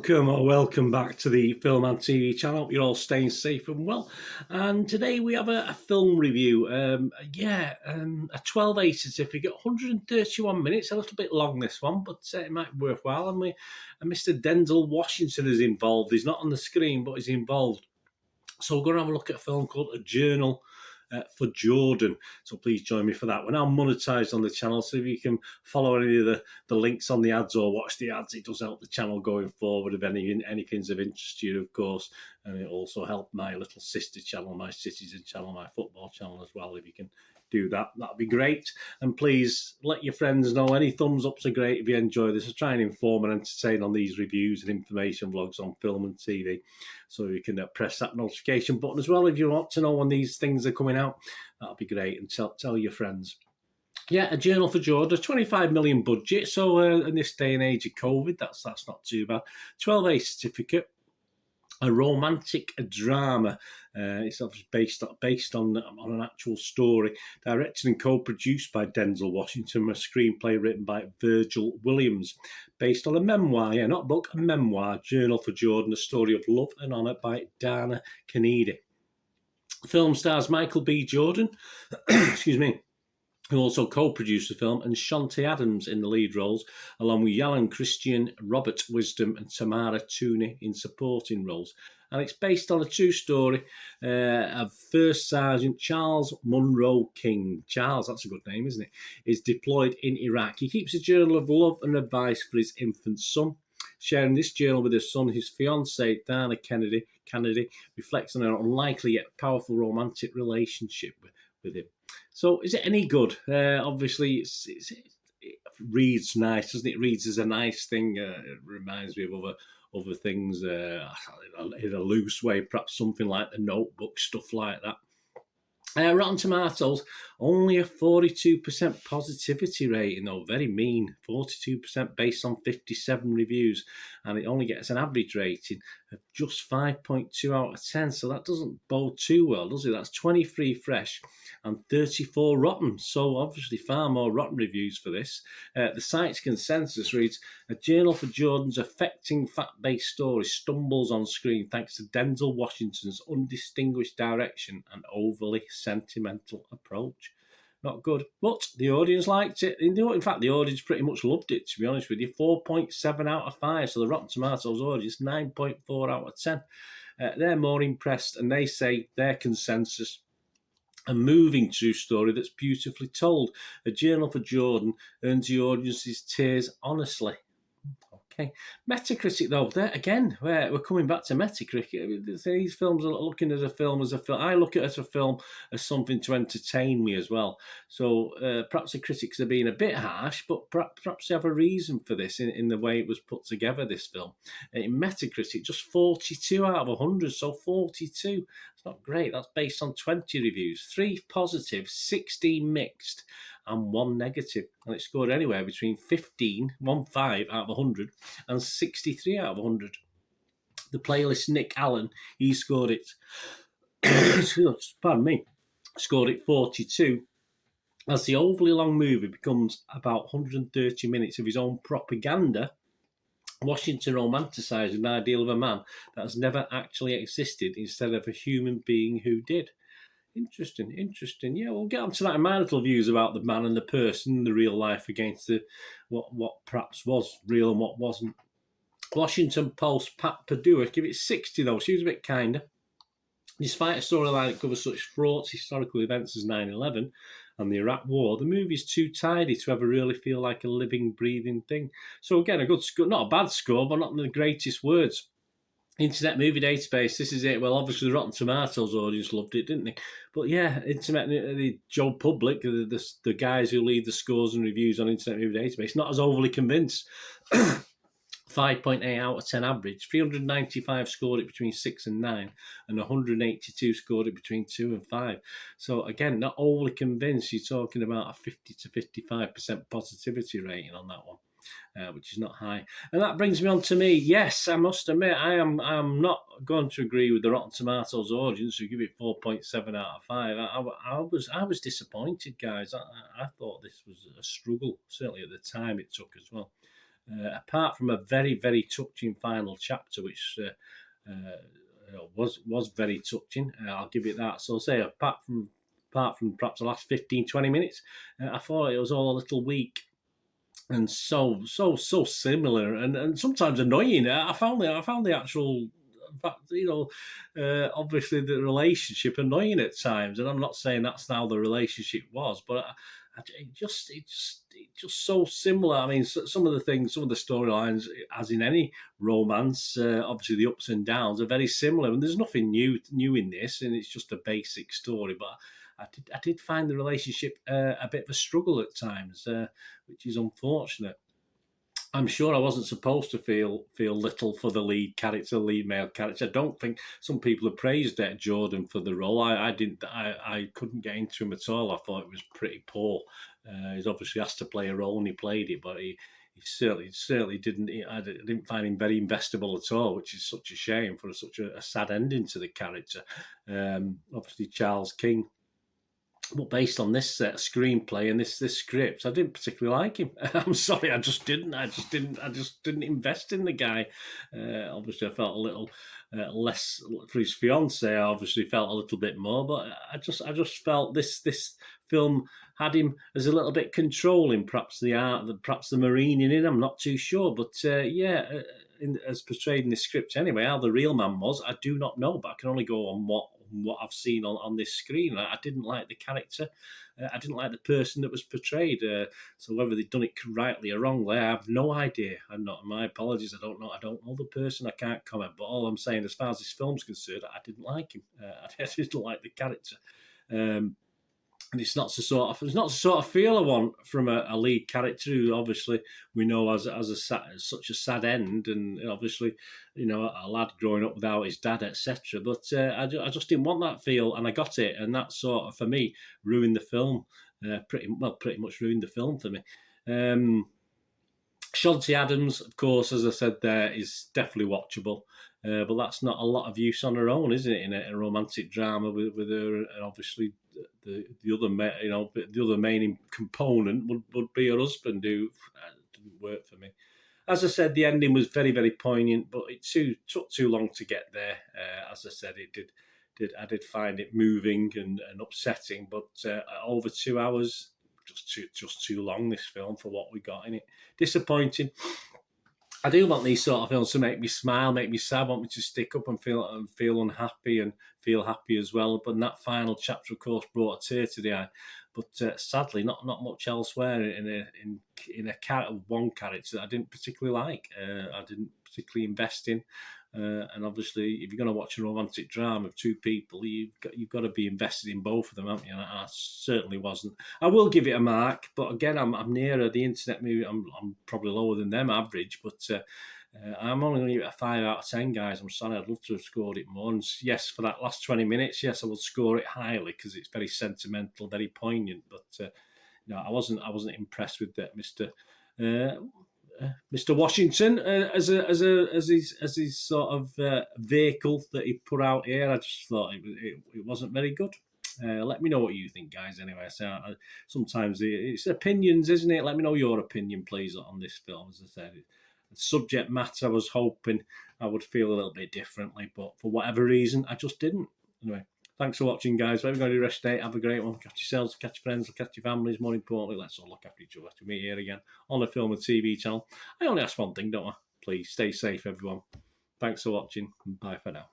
Welcome back to the Film and TV channel. You're all staying safe and well. And today we have a film review. A 12A certificate, 131 minutes, a little bit long this one, but it might be worthwhile. And Mr. Denzel Washington is involved. He's not on the screen, but he's involved. So we're going to have a look at a film called A Journal for Jordan. So please join me for that. We're now monetized on the channel, so if you can follow any of the links on the ads or watch the ads, it does help the channel going forward if anything's of interest to you, of course. And it also helps my little sister channel, my Citizen channel, my football channel as well. If you can do that, that'd be great. And please let your friends know. Any thumbs ups are great if you enjoy this. I try and inform and entertain on these reviews and information vlogs on film and TV. So you can press that notification button as well if you want to know when these things are coming out. That'll be great. And tell your friends. Yeah, A Journal for Jordan, 25 million budget. So in this day and age of COVID, that's not too bad. 12A certificate. A romantic drama. It's obviously based on an actual story. Directed and co-produced by Denzel Washington. A screenplay written by Virgil Williams. Based on a memoir, not book, a memoir. Journal for Jordan, a story of love and honour by Dana Kennedy. The film stars Michael B. Jordan, excuse me, who also co-produced the film, and Shanti Adams in the lead roles, along with Yalan Christian, Robert Wisdom, and Tamara Tooney in supporting roles. And it's based on a true story of First Sergeant Charles Monroe King. Charles, that's a good name, isn't it? Is deployed in Iraq. He keeps a journal of love and advice for his infant son. Sharing this journal with his son, his fiancée, Dana Kennedy, reflects on an unlikely yet powerful romantic relationship with him. So, is it any good? Obviously, it reads nice, doesn't it? It reads as a nice thing. It reminds me of other things in a loose way, perhaps something like The Notebook, stuff like that. Rotten Tomatoes, only a 42% positivity rating, though, very mean. 42% based on 57 reviews, and it only gets an average rating of just 5.2 out of 10, so that doesn't bode too well, does it? That's 23 fresh and 34 rotten, so obviously far more rotten reviews for this. The site's consensus reads, A Journal for Jordan's affecting fact-based story stumbles on screen thanks to Denzel Washington's undistinguished direction and overly sentimental approach. Not good, but the audience liked it. In fact, the audience pretty much loved it, to be honest with you. 4.7 out of 5, so the Rotten Tomatoes audience, 9.4 out of 10. They're more impressed, and they say their consensus, a moving true story that's beautifully told. A Journal for Jordan earns the audience's tears honestly. Okay. Metacritic, though, there again, we're coming back to Metacritic. These films are looking at a film as a film. I look at it as a film as something to entertain me as well. So perhaps the critics are being a bit harsh, but perhaps they have a reason for this in the way it was put together, this film. In Metacritic, just 42 out of 100, so 42. It's not great. That's based on 20 reviews. 3 positive, 16 mixed, and 1 negative. And it scored anywhere between 15 out of 100, and 63 out of 100. The playlist Nick Allen, he scored it, pardon me, scored it 42. As the overly long movie becomes about 130 minutes of his own propaganda, Washington romanticised an ideal of a man that has never actually existed instead of a human being who did. Interesting. Yeah, we'll get on to that in my little views about the man and the person, the real life against what perhaps was real and what wasn't. Washington Post Pat Perdue, give it 60 though. She was a bit kinder. Despite a storyline that covers such fraught historical events as 9/11 and the Iraq War, the movie is too tidy to ever really feel like a living, breathing thing. So again, a good score, not a bad score, but not in the greatest words. Internet Movie Database, this is it. Well, obviously the Rotten Tomatoes audience loved it, didn't they? But yeah, the Joe Public, the guys who lead the scores and reviews on Internet Movie Database, not as overly convinced. 5.8 out of 10 average. 395 scored it between 6 and 9, and 182 scored it between 2 and 5. So again, not overly convinced. You're talking about a 50 to 55% positivity rating on that one. Which is not high. And that brings me on to me. Yes, I must admit, I am not going to agree with the Rotten Tomatoes audience who give it 4.7 out of 5. I was disappointed, guys. I thought this was a struggle, certainly at the time it took as well. apart from a very, very touching final chapter, which was very touching. I'll give it that. So I'll say apart from perhaps the last 15, 20 minutes, I thought it was all a little weak and so similar and sometimes annoying. I found the actual obviously the relationship annoying at times, and I'm not saying that's how the relationship was, but it just so similar. I mean, some of the things, some of the storylines, as in any romance, obviously the ups and downs are very similar, and there's nothing new in this, and it's just a basic story. But I did find the relationship a bit of a struggle at times, which is unfortunate. I'm sure I wasn't supposed to feel little for the lead character, the lead male character. I don't think some people have praised Jordan for the role. I didn't. I couldn't get into him at all. I thought it was pretty poor. He's obviously asked to play a role and he played it, but he certainly didn't. I didn't find him very investable at all, which is such a shame for such a sad ending to the character. Obviously, Charles King. But based on this screenplay and this script, I didn't particularly like him. I'm sorry, I just didn't invest in the guy. Obviously, I felt a little less for his fiance. I obviously felt a little bit more, but I just felt this film had him as a little bit controlling. Perhaps the Marine in it. I'm not too sure, but as portrayed in the script anyway, how the real man was, I do not know. But I can only go on what I've seen on this screen. I didn't like the character. I didn't like the person that was portrayed. So whether they've done it rightly or wrongly, I have no idea. My apologies. I don't know the person. I can't comment. But all I'm saying, as far as this film's concerned, I didn't like him. I didn't like the character. And it's not the sort of feel I want from a lead character who obviously we know has such a sad end, and obviously a lad growing up without his dad, etc. But I just didn't want that feel, and I got it, and that sort of for me ruined the film. Pretty much ruined the film for me. Shanti Adams, of course, as I said, there is definitely watchable. But that's not a lot of use on her own, isn't it? In a romantic drama with her, and obviously the other main component would be her husband, who didn't work for me. As I said, the ending was very, very poignant, but it took too long to get there. As I said, it did. I did find it moving and upsetting, but over 2 hours, just too long. This film for what we got in it, disappointing. I do want these sort of films to make me smile, make me sad, want me to stick up and feel unhappy and feel happy as well. But that final chapter, of course, brought a tear to the eye. But sadly, not much elsewhere in one character that I didn't particularly like. I didn't particularly invest in. And obviously, if you're going to watch a romantic drama of two people, you've got to be invested in both of them, haven't you? And I certainly wasn't. I will give it a mark, but again, I'm nearer the internet movie. I'm probably lower than them average, but I'm only going to give it a 5 out of 10, guys. I'm sorry, I'd love to have scored it more. And yes, for that last 20 minutes, yes, I will score it highly because it's very sentimental, very poignant. But no, I wasn't impressed with that, Mr. Washington as his sort of vehicle that he put out here. I just thought it wasn't very good. Let me know what you think, guys. Anyway, so sometimes it's opinions, isn't it? Let me know your opinion, please, on this film. As I said, the subject matter, I was hoping I would feel a little bit differently, but for whatever reason, I just didn't. Anyway, thanks for watching, guys. Whatever you're going to do rest day, have a great one. Catch yourselves, catch your friends, catch your families. More importantly, let's all look after each other. To meet here again on the Film and TV channel. I only ask one thing, don't I? Please stay safe, everyone. Thanks for watching, and bye for now.